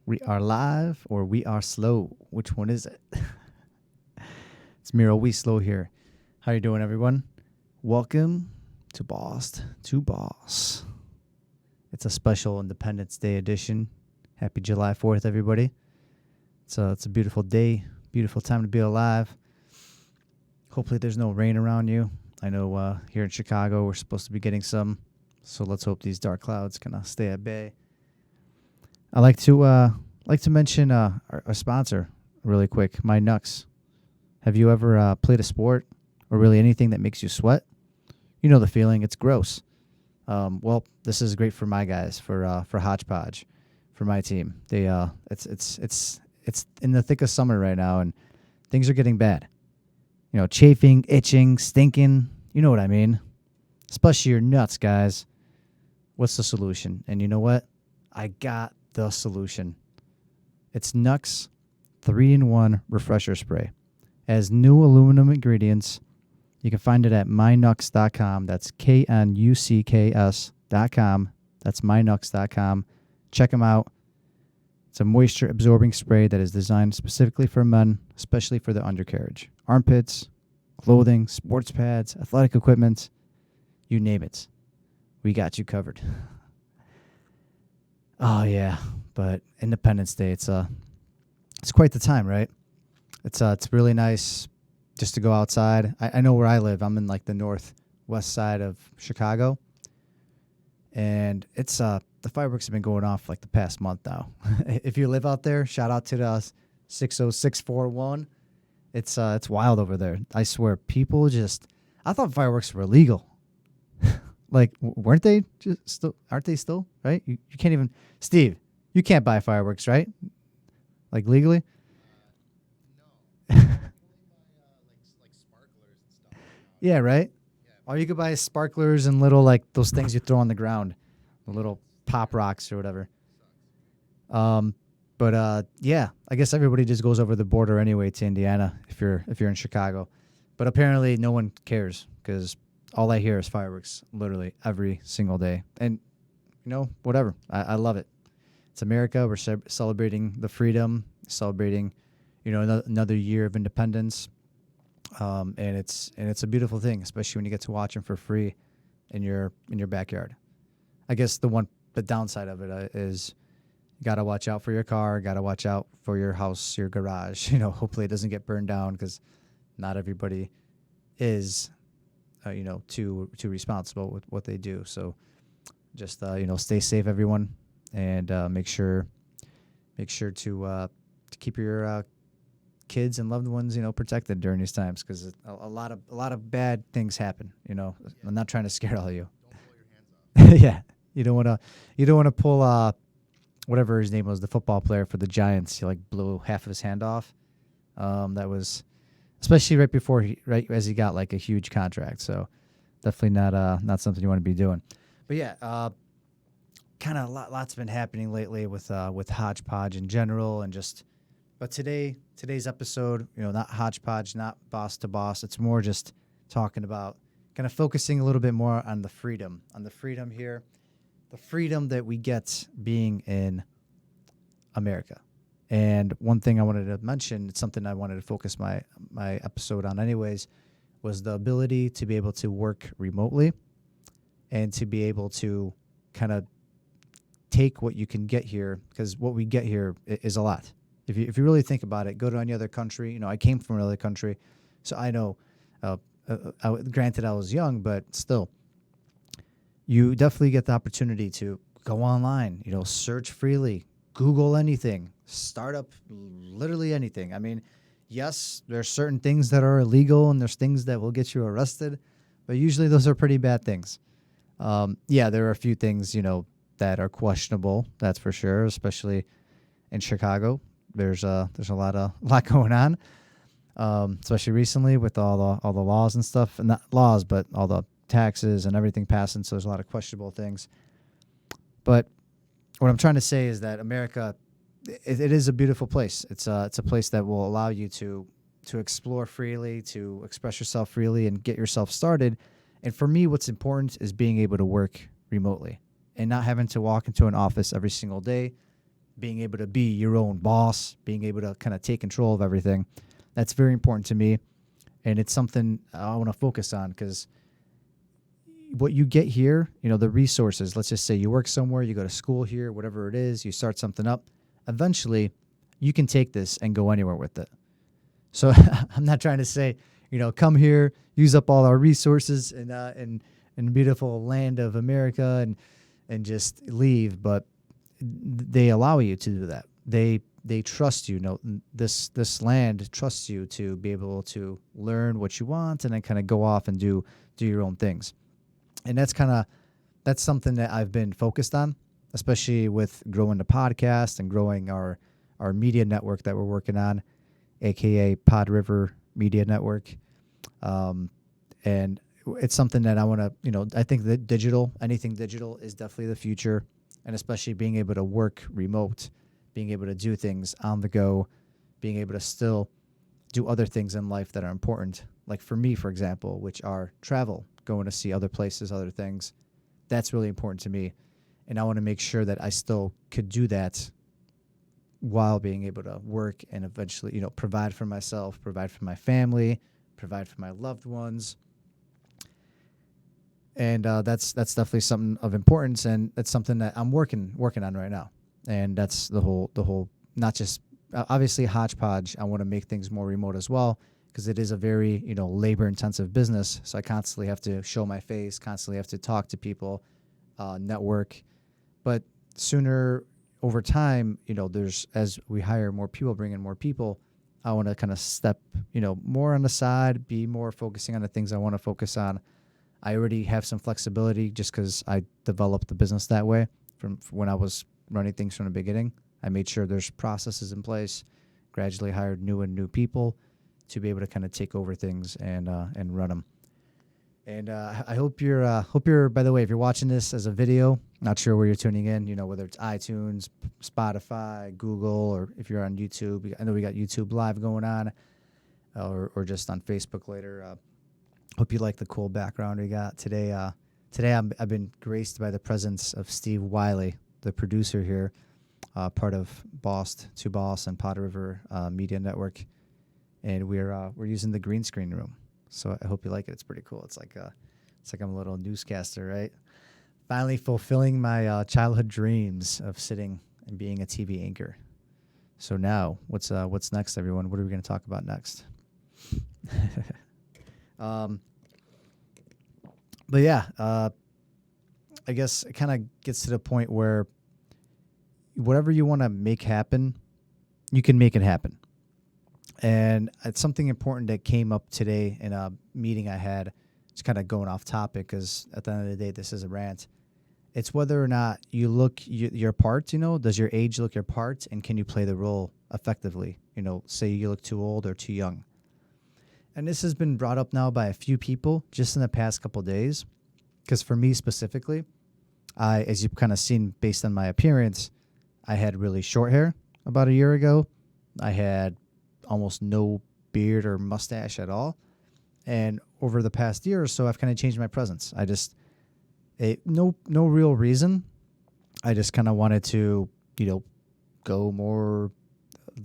We are live or we are slow. Which one is it? It's Miro. We slow here. How you doing, everyone? Welcome to Boss. It's a special Independence Day edition. Happy July 4th, everybody. It's a beautiful day, beautiful time to be alive. Hopefully there's no rain around you. I know here in Chicago we're supposed to be getting some, so let's hope these dark clouds can stay at bay. I like to mention our sponsor really quick, KNucks. Have you ever played a sport or really anything that makes you sweat? You know the feeling. It's gross. Well, this is great for my guys, for Hodgepodge, for my team. It's in the thick of summer right now, and things are getting bad. You know, chafing, itching, stinking. You know what I mean. Especially your nuts, guys. What's the solution? And you know what? I got the solution. It's KNucks 3-in-1 refresher spray. It has new aluminum ingredients. You can find it at myknucks.com. That's KNucks.com. That's myknucks.com. Check them out. It's a moisture absorbing spray that is designed specifically for men, especially for the undercarriage. Armpits, clothing, sports pads, athletic equipment, you name it. We got you covered. Oh yeah, but Independence Day, it's quite the time, right? It's really nice just to go outside. I know where I live. I'm in like the northwest side of Chicago, and it's the fireworks have been going off like the past month now. If you live out there, shout out to the 60641. It's wild over there. I swear, people just. I thought fireworks were illegal. Like, weren't they? Aren't they still? Right? You can't even. Steve, you can't buy fireworks, right? Like legally? No. Like sparklers and stuff. Yeah, right. Yeah, Or you could buy sparklers and little like those things you throw on the ground, the little pop rocks or whatever. sucks. But yeah, I guess everybody just goes over the border anyway to Indiana if you're in Chicago. But apparently no one cares because all I hear is fireworks literally every single day. And you know, whatever. I love it. It's America. We're celebrating the freedom, celebrating, you know, another year of independence. And it's a beautiful thing, especially when you get to watch them for free in your backyard. I guess the downside of it is you got to watch out for your car, got to watch out for your house, your garage. You know, hopefully it doesn't get burned down because not everybody is, too responsible with what they do. So just stay safe, everyone, and make sure to keep your kids and loved ones, protected during these times because a lot of bad things happen. You know, I'm not trying to scare all of you. Don't blow your hands off. Yeah, you don't want to pull whatever his name was, the football player for the Giants. He like blew half of his hand off. That was especially right as he got like a huge contract. So definitely not something you want to be doing. But yeah, kind of lots been happening lately with Hodgepodge in general and just. But today's episode, not Hodgepodge, not boss to boss. It's more just talking about kind of focusing a little bit more on the freedom here, the freedom that we get being in America. And one thing I wanted to mention, it's something I wanted to focus my episode on anyways, was the ability to be able to work remotely and to be able to kind of take what you can get here, because what we get here is a lot. If you really think about it, go to any other country. I came from another country, so I know. Granted, I was young, but still, you definitely get the opportunity to go online. Search freely, Google anything, start up literally anything. I mean, yes, there's certain things that are illegal, and there's things that will get you arrested, but usually those are pretty bad things. Yeah, there are a few things that are questionable. That's for sure, especially in Chicago. There's a lot going on, especially recently with all the laws and stuff, and not laws, but all the taxes and everything passing. So there's a lot of questionable things. But what I'm trying to say is that America, it is a beautiful place. It's a place that will allow you to explore freely, to express yourself freely, and get yourself started. And for me, what's important is being able to work remotely and not having to walk into an office every single day being able to be your own boss, being able to kind of take control of everything. That's very important to me. And it's something I want to focus on because what you get here, the resources, let's just say you work somewhere, you go to school here, whatever it is, you start something up, eventually you can take this and go anywhere with it. So I'm not trying to say, come here, use up all our resources in beautiful land of America and just leave, but they allow you to do that. They trust you. This land trusts you to be able to learn what you want and then kind of go off and do your own things. And that's something that I've been focused on, especially with growing the podcast and growing our media network that we're working on, aka PodRiver Media Network. And it's something that I want to, I think that anything digital is definitely the future. And especially being able to work remote, being able to do things on the go, being able to still do other things in life that are important. Like for me, for example, which are travel, going to see other places, other things. That's really important to me. And I want to make sure that I still could do that while being able to work and eventually, provide for myself, provide for my family, provide for my loved ones. And that's definitely something of importance, and it's something that I'm working on right now. And that's the whole not just obviously hodgepodge. I want to make things more remote as well because it is a very labor intensive business. So I constantly have to show my face, constantly have to talk to people, network. But sooner over time, there's as we hire more people, bring in more people. I want to kind of step more on the side, be more focusing on the things I want to focus on. I already have some flexibility just because I developed the business that way from when I was running things from the beginning. I made sure there's processes in place, gradually hired new people to be able to kind of take over things and run them. And I hope you're, by the way, if you're watching this as a video, not sure where you're tuning in, whether it's iTunes, Spotify, Google, or if you're on YouTube. I know we got YouTube Live going on or just on Facebook later. Hope you like the cool background we got today. Today I've been graced by the presence of Steve Wiley, the producer here, part of Boss to Boss and PodRiver Media Network, and we're using the green screen room. So I hope you like it. It's pretty cool. It's like I'm a little newscaster, right? Finally fulfilling my childhood dreams of sitting and being a TV anchor. So now, what's next, everyone? What are we going to talk about next? But yeah, I guess it kind of gets to the point where whatever you want to make happen, you can make it happen. And it's something important that came up today in a meeting I had. It's kind of going off topic because at the end of the day, this is a rant. It's whether or not you look your part, does your age look your part, and can you play the role effectively? Say you look too old or too young. And this has been brought up now by a few people just in the past couple of days. Because for me specifically, as you've kind of seen based on my appearance, I had really short hair about a year ago. I had almost no beard or mustache at all. And over the past year or so, I've kind of changed my presence. No real reason. I just kind of wanted to, go more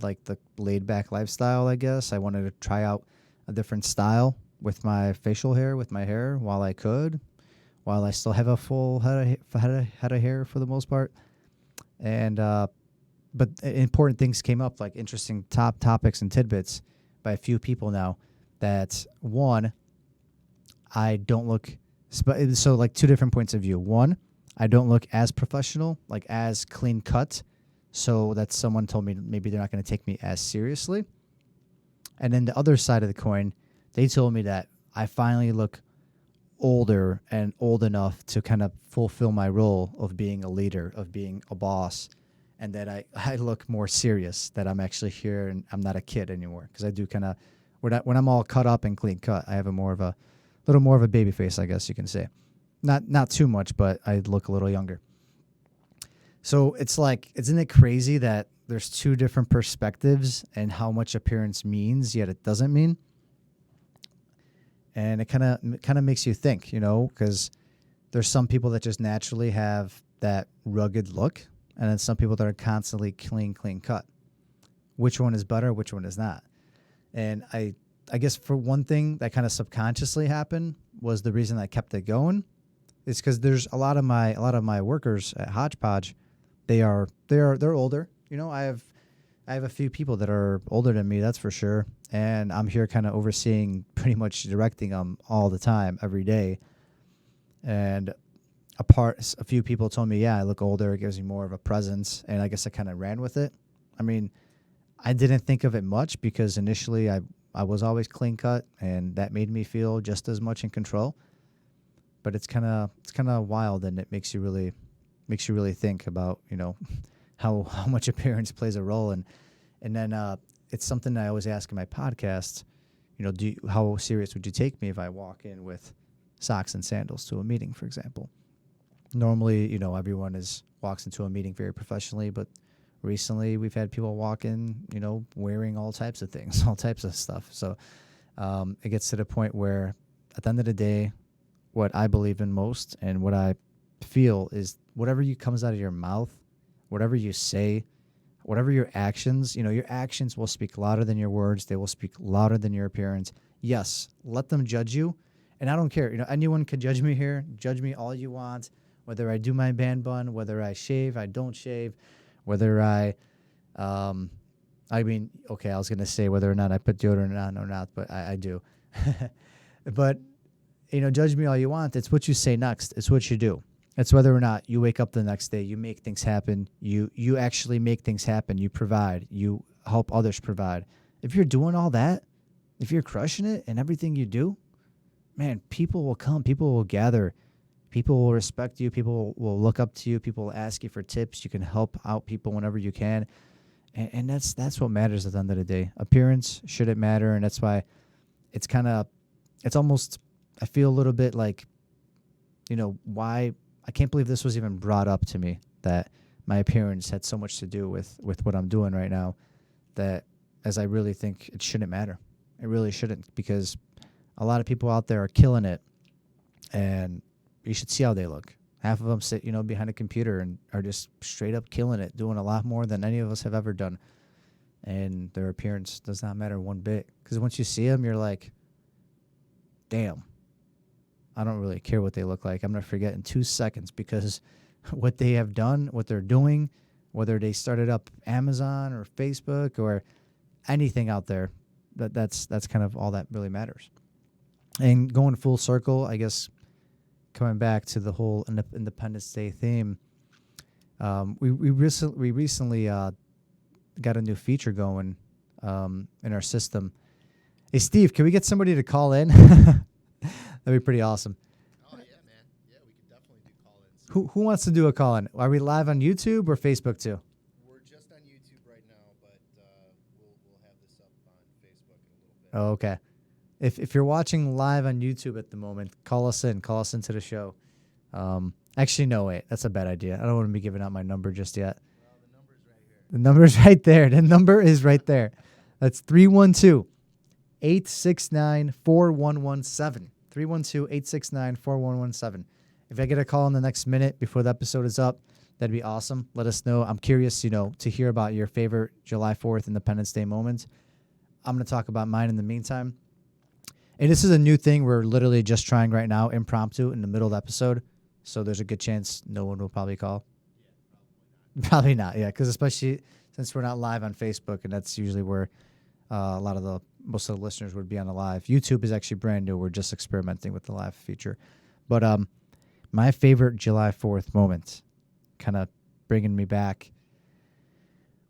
like the laid back lifestyle, I guess. I wanted to try out a different style with my facial hair, with my hair while I still have a full head of hair for the most part. And, but important things came up, like interesting topics and tidbits by a few people now that one, I don't look, so like two different points of view. One, I don't look as professional, like as clean cut. So that someone told me maybe they're not going to take me as seriously. And then the other side of the coin, they told me that I finally look older and old enough to kind of fulfill my role of being a leader, of being a boss, and that I look more serious, that I'm actually here and I'm not a kid anymore. Because I do kind of, when I'm all cut up and clean cut, I have little more of a baby face, I guess you can say. Not too much, but I look a little younger. So it's like, isn't it crazy that there's two different perspectives and how much appearance means, yet it doesn't mean? And it kind of makes you think, because there's some people that just naturally have that rugged look, and then some people that are constantly clean cut. Which one is better? Which one is not? And I guess for one thing that kind of subconsciously happened was the reason I kept it going is because there's a lot of my workers at Hodgepodge. They're older. You know, I have a few people that are older than me, that's for sure. And I'm here kind of overseeing, pretty much directing them all the time, every day. And a few people told me, yeah, I look older. It gives me more of a presence. And I guess I kind of ran with it. I mean, I didn't think of it much because initially I was always clean cut, and that made me feel just as much in control. But it's kind of wild, and it makes you really think about, you know, how much appearance plays a role. And then it's something I always ask in my podcast. You know, how serious would you take me if I walk in with socks and sandals to a meeting, for example? Normally, you know, everyone walks into a meeting very professionally, but recently we've had people walk in, you know, wearing all types of things, all types of stuff. So it gets to the point where at the end of the day, what I believe in most and what I feel is whatever comes out of your mouth, whatever you say, whatever your actions, you know, your actions will speak louder than your words. They will speak louder than your appearance. Yes, let them judge you. And I don't care. You know, anyone could judge me here. Judge me all you want. Whether I do my band bun, whether I shave, I don't shave, whether I mean, okay, I was going to say whether or not I put deodorant on or not, but I do. But, you know, judge me all you want. It's what you say next. It's what you do. It's whether or not you wake up the next day, you make things happen. You actually make things happen. You provide. You help others provide. If you're doing all that, if you're crushing it in everything you do, man, people will come. People will gather. People will respect you. People will look up to you. People will ask you for tips. You can help out people whenever you can. And that's what matters at the end of the day. Appearance shouldn't matter. And that's why it's almost, I feel a little bit like, you know, why I can't believe this was even brought up to me, that my appearance had so much to do with what I'm doing right now, that as I really think it shouldn't matter. It really shouldn't, because a lot of people out there are killing it, and you should see how they look. Half of them sit, you know, behind a computer and are just straight up killing it, doing a lot more than any of us have ever done. And their appearance does not matter one bit. Because once you see them, you're like, damn, I don't really care what they look like. I'm going to forget in 2 seconds, because what they have done, what they're doing, whether they started up Amazon or Facebook or anything out there, that's kind of all that really matters. And going full circle, I guess, coming back to the whole Independence Day theme, we recently got a new feature going in our system. Hey, Steve, can we get somebody to call in? That'd be pretty awesome. Oh, yeah, man. Yeah, we could definitely do call-ins. Who wants to do a call-in? Are we live on YouTube or Facebook too? We're just on YouTube right now, but we'll have this up on Facebook in a little bit. Oh, okay. If you're watching live on YouTube at the moment, call us into the show. Actually, no, wait, that's a bad idea. I don't want to be giving out my number just yet. Well, the number's right here. The number's right there. The number is right there. That's 312-869-4117. 312-869-4117. If I get a call in the next minute before the episode is up, that'd be awesome. Let us know. I'm curious, you know, to hear about your favorite July 4th Independence Day moments. I'm going to talk about mine in the meantime. And this is a new thing we're literally just trying right now, impromptu, in the middle of the episode. So there's a good chance no one will probably call. Yeah, Probably not, yeah, because especially since we're not live on Facebook, and that's usually where most of the listeners would be on the live. YouTube is actually brand new. We're just experimenting with the live feature. But my favorite July 4th moment, kind of bringing me back,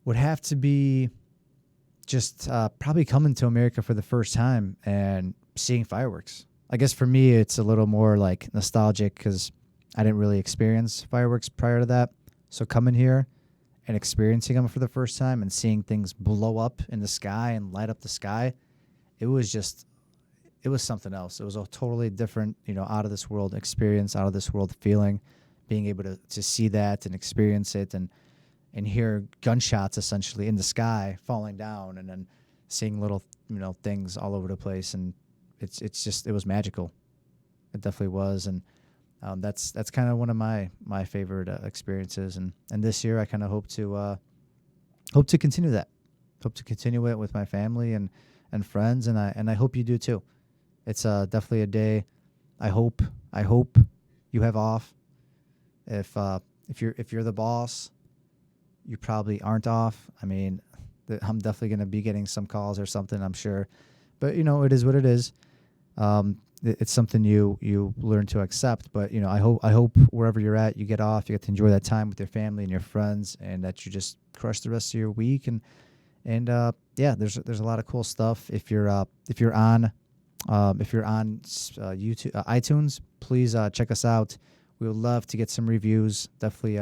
would have to be just probably coming to America for the first time and seeing fireworks. I guess for me, it's a little more like nostalgic because I didn't really experience fireworks prior to that. So coming here and experiencing them for the first time and seeing things blow up in the sky and light up the sky, it was something else. It was a totally different, you know, out of this world experience, out of this world feeling, being able to see that and experience it and hear gunshots essentially in the sky falling down, and then seeing little, you know, things all over the place. And it was magical. It definitely was. And That's kind of one of my favorite experiences, and this year I kind of hope to continue that, hope to continue it with my family and friends, and I hope you do too. It's definitely a day. I hope you have off. If you're the boss, you probably aren't off. I mean, I'm definitely going to be getting some calls or something, I'm sure. But it is what it is. It's something you learn to accept. But I hope wherever you're at, you get off, you get to enjoy that time with your family and your friends, and that you just crush the rest of your week. And yeah, there's a lot of cool stuff. If you're on YouTube, iTunes, please check us out. We would love to get some reviews. Definitely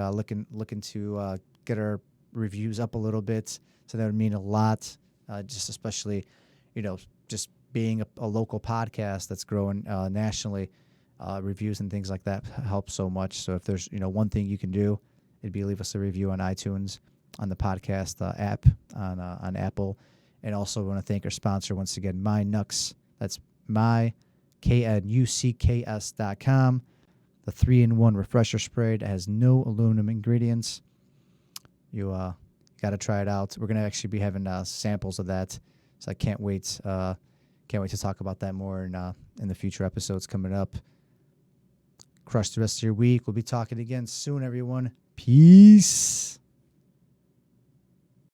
looking to get our reviews up a little bit. So that would mean a lot. Just especially, just being a local podcast that's growing nationally, reviews and things like that help so much. So if there's one thing you can do, it'd be leave us a review on iTunes, on the podcast app, on Apple, and also want to thank our sponsor once again, KNucks. That's KNucks.com. The 3-in-1 refresher spray that has no aluminum ingredients. You got to try it out. We're gonna actually be having samples of that, so I can't wait. Can't wait to talk about that more in the future episodes coming up. Crush the rest of your week. We'll be talking again soon, everyone. Peace.